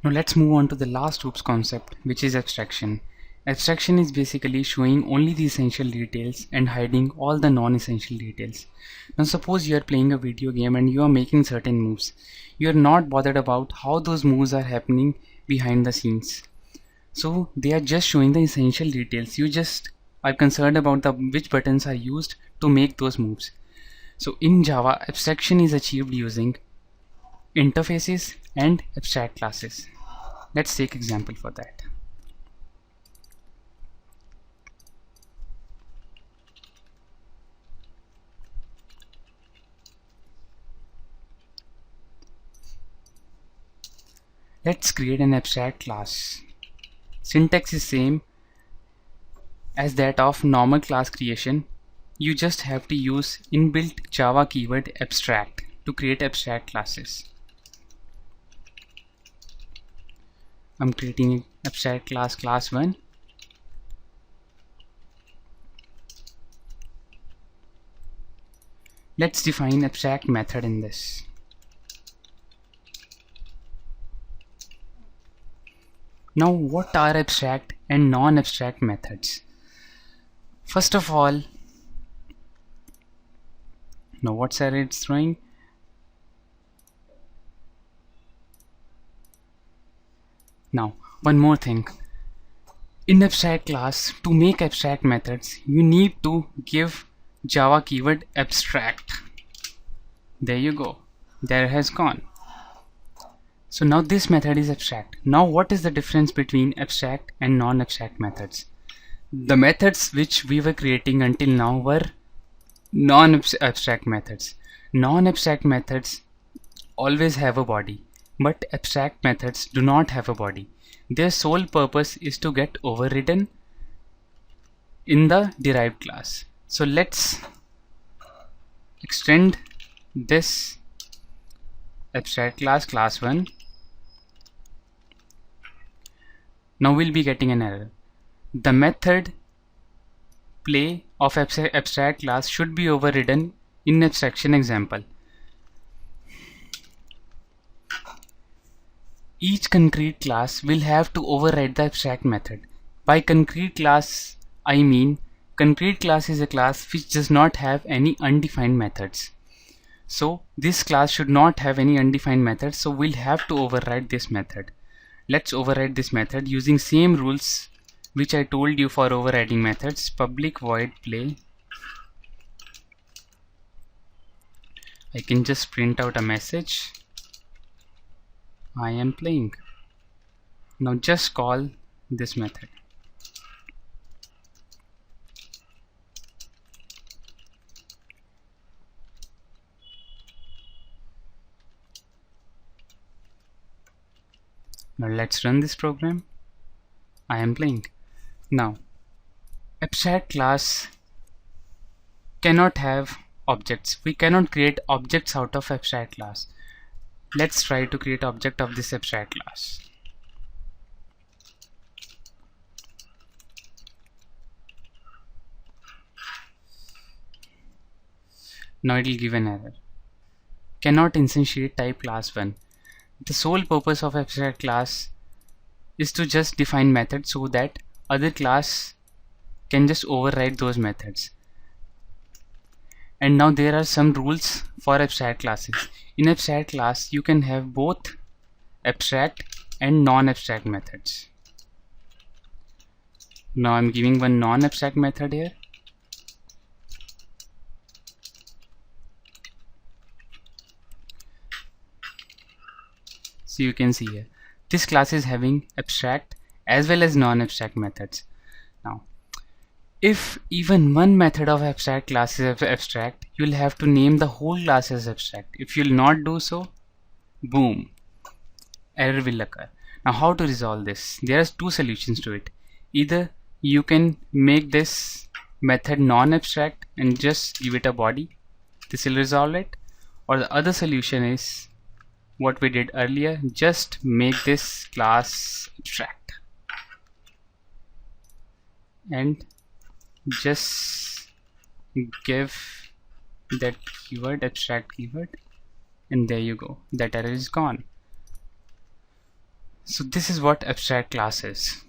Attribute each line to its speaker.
Speaker 1: Now let's move on to the last OOPS concept, which is abstraction. Abstraction is basically showing only the essential details and hiding all the non-essential details. Now suppose you are playing a video game and you are making certain moves. You are not bothered about how those moves are happening behind the scenes. So they are just showing the essential details. You just are concerned about which buttons are used to make those moves. So in Java, abstraction is achieved using interfaces and abstract classes. Let's take example for that. Let's create an abstract class. Syntax is same as that of normal class creation. You just have to use inbuilt Java keyword abstract to create abstract classes. I'm creating an abstract class 1. Let's define abstract method in this. Now what are abstract and non-abstract methods? First of all, now what's error it's throwing? Now one more thing. In abstract class, to make abstract methods, you need to give Java keyword abstract. There you go. There has gone. So now this method is abstract. Now what is the difference between abstract and non-abstract methods? The methods which we were creating until now were non-abstract methods. Non-abstract methods always have a body, but abstract methods do not have a body. Their sole purpose is to get overridden in the derived class. So let's extend this abstract class 1. Now we'll be getting an error. The method play of abstract class should be overridden in abstraction example. Each concrete class will have to override the abstract method. By concrete class, I mean concrete class is a class which does not have any undefined methods. So this class should not have any undefined methods, so we'll have to override this method. Let's override this method using same rules which I told you for overriding methods. Public void play. I can just print out a message. I am playing. Now just call this method. Now let's run this program. I am playing. Now abstract class cannot have objects. We cannot create objects out of abstract class. Let's try to create object of this abstract class. Now it will give an error. Cannot instantiate type class 1. The sole purpose of abstract class is to just define methods so that other class can just override those methods. And now there are some rules for abstract classes. In abstract class, you can have both abstract and non-abstract methods. Now I'm giving one non-abstract method here. So you can see here, this class is having abstract as well as non-abstract methods. Now, if even one method of abstract class is abstract, you'll have to name the whole class as abstract. If you'll not do so, boom, error will occur. Now how to resolve this? There are two solutions to it. Either you can make this method non-abstract and just give it a body. This will resolve it. Or the other solution is what we did earlier, just make this class abstract and just give that keyword abstract keyword, and there you go, that error is gone. So this is what abstract class is.